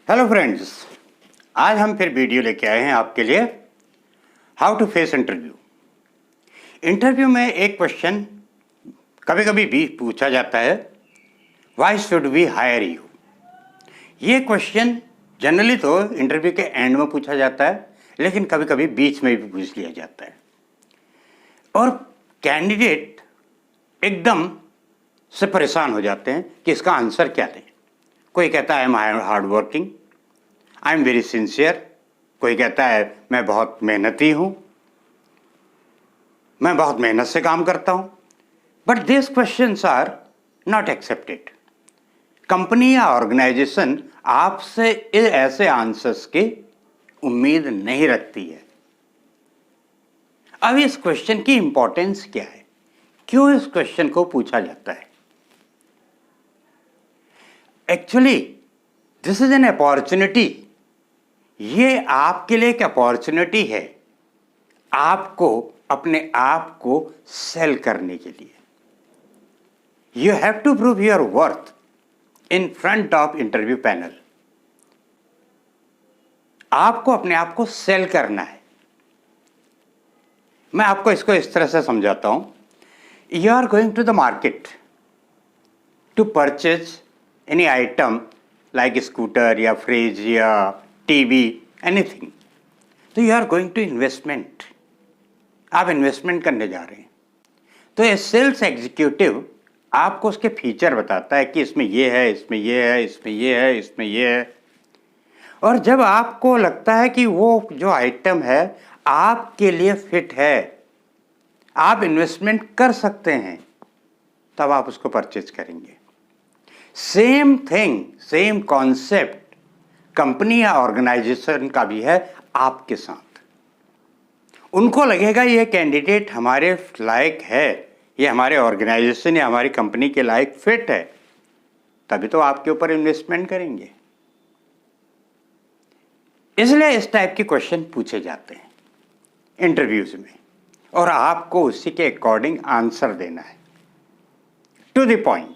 Hello friends, आज हम फिर वीडियो लेके आए हैं आपके लिए how to face interview. Interview में एक क्वेश्चन कभी कभी भी पूछा जाता है, why should we hire you. ये क्वेश्चन जनरली तो इंटरव्यू के एंड में पूछा जाता है, लेकिन कभी कभी बीच में भी पूछ लिया जाता है और कैंडिडेट एकदम से परेशान हो जाते हैं कि इसका आंसर क्या दें। कोई कहता है I am hard working, I am very sincere. कोई कहता है मैं बहुत मेहनती हूँ, मैं बहुत मेहनत से काम करता हूँ। But this questions are not accepted. Company या ऑर्गेनाइजेशन आपसे ऐसे आंसर्स की उम्मीद नहीं रखती है। अब इस क्वेश्चन की इंपॉर्टेंस क्या है, क्यों इस क्वेश्चन को पूछा जाता है? Actually this is an opportunity. ये आपके लिए एक अपॉर्चुनिटी है आपको अपने आप को सेल करने के लिए। You have to prove your worth in front of interview panel. आपको अपने आप को सेल करना है। मैं आपको इसको इस तरह से समझाता हूं। You are going to the market to purchase any item like scooter या फ्रिज या टीवी, एनीथिंग। तो you are going to investment, आप इन्वेस्टमेंट करने जा रहे हैं। तो ए सेल्स एग्जीक्यूटिव आपको उसके फीचर बताता है कि इसमें ये है, इसमें ये है, इसमें ये है, इसमें ये है। और जब आपको लगता है कि वो जो आइटम है आपके लिए फिट है, आप इन्वेस्टमेंट कर सकते हैं, तब आप उसको परचेज करेंगे। Same thing, same concept company या ऑर्गेनाइजेशन का भी है आपके साथ। उनको लगेगा ये कैंडिडेट हमारे लायक है, ये हमारे ऑर्गेनाइजेशन या हमारी कंपनी के लायक फिट है, तभी तो आपके ऊपर इन्वेस्टमेंट करेंगे। इसलिए इस टाइप के क्वेश्चन पूछे जाते हैं इंटरव्यूज में, और आपको उसी के अकॉर्डिंग आंसर देना है, टू द पॉइंट।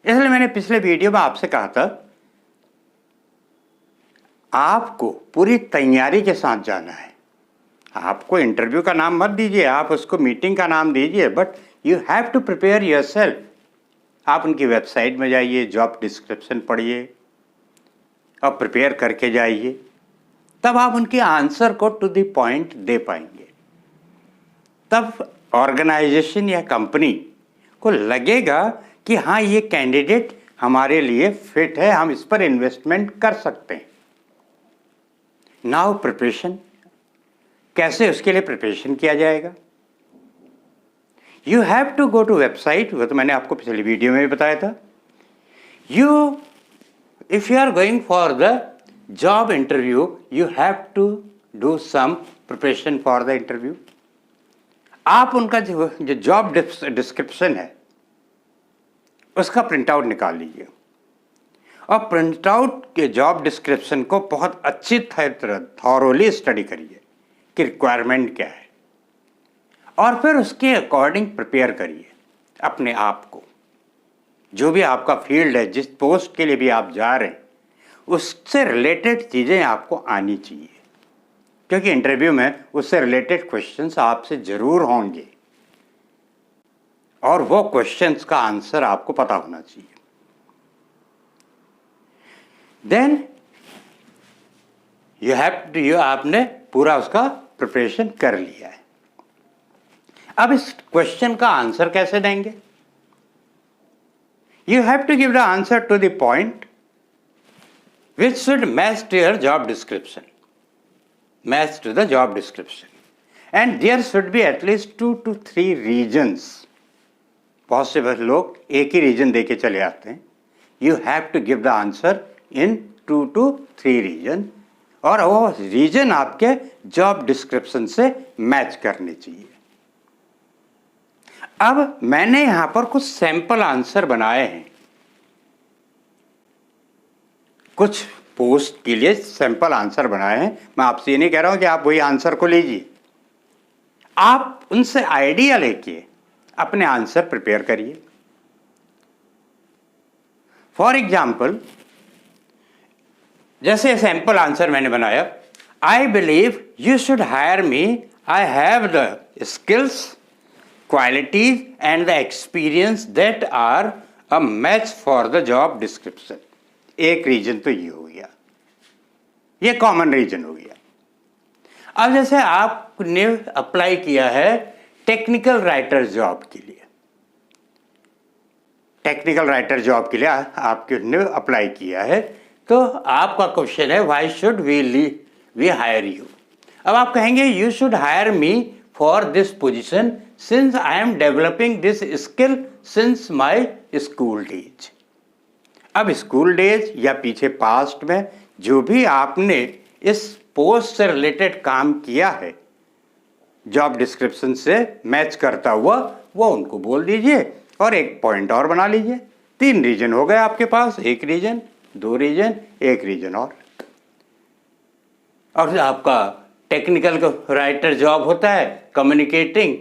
इसलिए मैंने पिछले वीडियो में आपसे कहा था आपको पूरी तैयारी के साथ जाना है। आपको इंटरव्यू का नाम मत दीजिए, आप उसको मीटिंग का नाम दीजिए, but you have to prepare yourself. आप उनकी वेबसाइट में जाइए, जॉब डिस्क्रिप्शन पढ़िए और प्रिपेयर करके जाइए, तब आप उनके आंसर को टू द पॉइंट दे पाएंगे। तब ऑर्गेनाइजेशन या कंपनी को लगेगा कि हाँ, ये कैंडिडेट हमारे लिए फिट है, हम इस पर इन्वेस्टमेंट कर सकते हैं। नाउ प्रिपरेशन, कैसे उसके लिए प्रिपरेशन किया जाएगा? You have to go to website, वो तो मैंने आपको पिछली वीडियो में भी बताया था। If you are going for the job interview, you have to do some preparation for the interview. आप उनका जो जॉब डिस्क्रिप्शन है उसका प्रिंट आउट निकाल लीजिए और प्रिंट आउट के जॉब डिस्क्रिप्शन को बहुत अच्छी थॉरोली स्टडी करिए कि रिक्वायरमेंट क्या है, और फिर उसके अकॉर्डिंग प्रिपेयर करिए अपने आप को। जो भी आपका फील्ड है, जिस पोस्ट के लिए भी आप जा रहे हैं, उससे रिलेटेड चीज़ें आपको आनी चाहिए, क्योंकि इंटरव्यू में उससे रिलेटेड क्वेश्चंस आपसे ज़रूर होंगे और वो क्वेश्चंस का आंसर आपको पता होना चाहिए। देन आपने पूरा उसका प्रिपरेशन कर लिया है। अब इस क्वेश्चन का आंसर कैसे देंगे? You have to give the answer to the point which should match to your job description, match to the job description, and there should be at least 2 to 3 reasons. बहुत से लोग एक ही रीजन देके चले आते हैं। You have to give the answer in 2 to 3 reason, और वो रीजन आपके जॉब डिस्क्रिप्शन से मैच करने चाहिए। अब मैंने यहां पर कुछ सैंपल आंसर बनाए हैं, कुछ पोस्ट के लिए सैंपल आंसर बनाए हैं। मैं आपसे ये नहीं कह रहा हूं कि आप वही आंसर को लीजिए, आप उनसे आइडिया लेके अपने आंसर प्रिपेयर करिए। फॉर एग्जाम्पल, जैसे सैंपल आंसर मैंने बनाया, I believe you should hire me, I have the skills, qualities and the experience that are a match for the job description. एक रीजन तो ये हो गया, ये कॉमन रीजन हो गया। अब जैसे आपने अप्लाई किया है टेक्निकल राइटर जॉब के लिए, टेक्निकल राइटर जॉब के लिए आपने अप्लाई किया है, तो आपका क्वेश्चन है why should we hire you. अब आप कहेंगे you should hire me for this position since I am developing this skill since my school days. अब स्कूल डेज या पीछे पास्ट में जो भी आपने इस पोस्ट से रिलेटेड काम किया है, जॉब डिस्क्रिप्शन से मैच करता हुआ, वो उनको बोल दीजिए और एक पॉइंट और बना लीजिए। 3 रीजन हो गए आपके पास, 1 रीजन, 2 रीजन, 1 रीजन और आपका टेक्निकल राइटर जॉब होता है communicating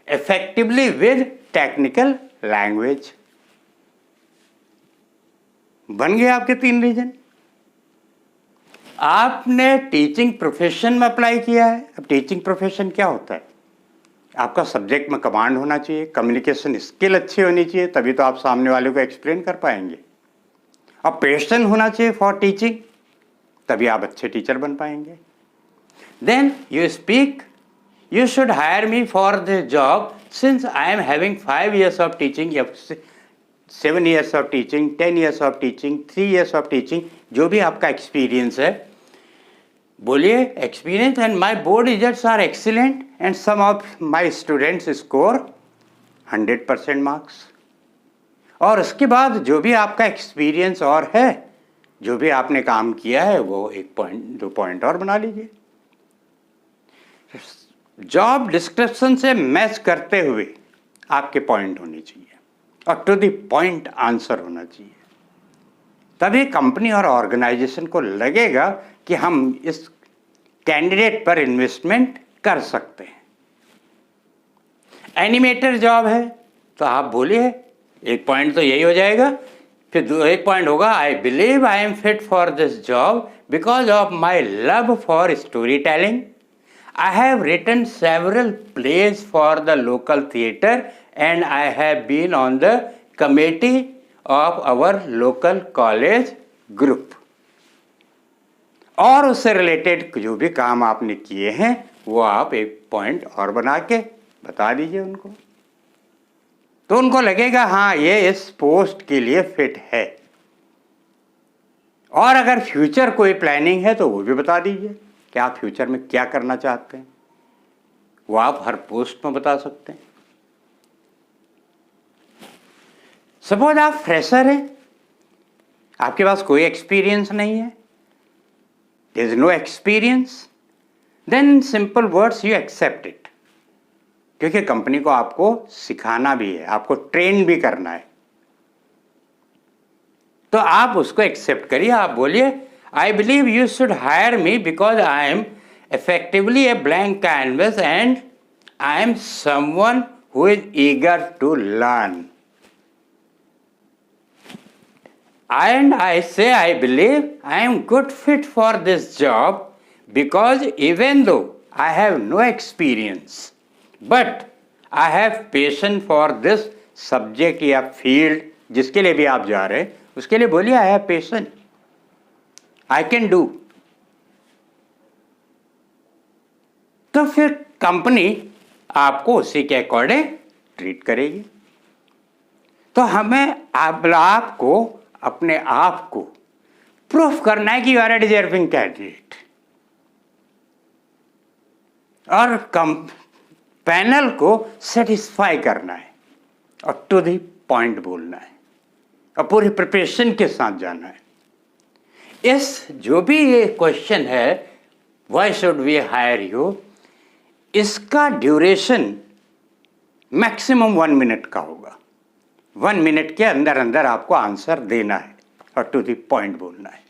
effectively with technical language. बन गए आपके 3 रीजन। आपने टीचिंग प्रोफेशन में अप्लाई किया है। अब टीचिंग प्रोफेशन क्या होता है? आपका सब्जेक्ट में कमांड होना चाहिए, कम्युनिकेशन स्किल अच्छी होनी चाहिए, तभी तो आप सामने वाले को एक्सप्लेन कर पाएंगे। और पैशन होना चाहिए फॉर टीचिंग, तभी आप अच्छे टीचर बन पाएंगे। Then you speak, you should hire me for this job since I am having 5 years of teaching या 7 years of teaching, 10 years of teaching, 3 years of teaching, जो भी आपका एक्सपीरियंस है बोलिए। Experience and my board results are excellent and some of my students score 100% marks. और उसके बाद जो भी आपका एक्सपीरियंस और है, जो भी आपने काम किया है, वो 1 पॉइंट 2 पॉइंट और बना लीजिए। जॉब डिस्क्रिप्शन से मैच करते हुए आपके पॉइंट होने चाहिए और टू द पॉइंट आंसर होना चाहिए, तभी कंपनी और ऑर्गेनाइजेशन को लगेगा कि हम इस कैंडिडेट पर इन्वेस्टमेंट कर सकते हैं। एनिमेटर जॉब है तो आप बोलिए, 1 पॉइंट तो यही हो जाएगा, फिर 1 पॉइंट होगा I believe I am fit for this job because of my love for story telling. I have written several plays for the local theatre and I have been on the committee of our local college group। और उससे related जो भी काम आपने किए हैं वो आप 1 पॉइंट और बना के बता दीजिए उनको, तो उनको लगेगा हाँ ये इस पोस्ट के लिए फिट है। और अगर फ्यूचर कोई प्लानिंग है तो वो भी बता दीजिए कि आप फ्यूचर में क्या करना चाहते हैं, वो आप हर पोस्ट में बता सकते हैं। सपोज आप फ्रेशर हैं, आपके पास कोई एक्सपीरियंस नहीं है, there is no experience, then simple words you accept it, क्योंकि कंपनी को आपको सिखाना भी है, आपको ट्रेन भी करना है, तो आप उसको एक्सेप्ट करिए। आप बोलिए I believe you should hire me because I am effectively a blank canvas and I am someone who is eager to learn. And I say I believe I am good fit for this job because even though I have no experience, but I have passion for this subject या field जिसके लिए भी आप जा रहे हैं, उसके लिए बोलिए I have passion, I can do। तो फिर कंपनी आपको उसी के अकॉर्डिंग ट्रीट करेगी। तो हमें आपको अपने आप को प्रूफ करना है कि you are a deserving candidate, और पैनल को सेटिस्फाई करना है और टू द पॉइंट बोलना है और पूरी प्रिपरेशन के साथ जाना है। इस जो भी ये क्वेश्चन है why should we hire you, इसका ड्यूरेशन मैक्सिमम 1 मिनट का होगा। 1 मिनट के अंदर अंदर आपको आंसर देना है और टू द पॉइंट बोलना है।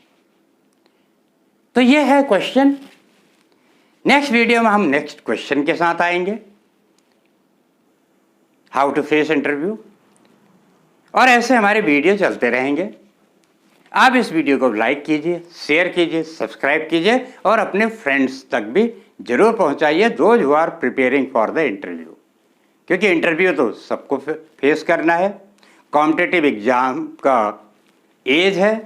तो ये है क्वेश्चन। नेक्स्ट वीडियो में हम नेक्स्ट क्वेश्चन के साथ आएंगे, हाउ टू फेस इंटरव्यू, और ऐसे हमारे वीडियो चलते रहेंगे। आप इस वीडियो को लाइक कीजिए, शेयर कीजिए, सब्सक्राइब कीजिए और अपने फ्रेंड्स तक भी जरूर पहुंचाइए, those who are preparing for the interview, क्योंकि इंटरव्यू तो सबको फेस करना है, कॉम्पिटिटिव एग्जाम का एज है,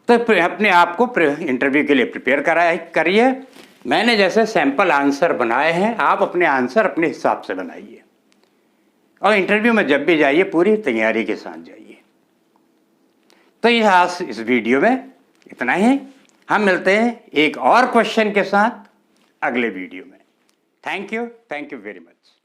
तो अपने आप को इंटरव्यू के लिए प्रिपेयर करिए। मैंने जैसे सैंपल आंसर बनाए हैं, आप अपने आंसर अपने हिसाब से बनाइए और इंटरव्यू में जब भी जाइए पूरी तैयारी के साथ जाइए। तो ये आज इस वीडियो में इतना ही। हम मिलते हैं एक और क्वेश्चन के साथ अगले वीडियो में। Thank you very much.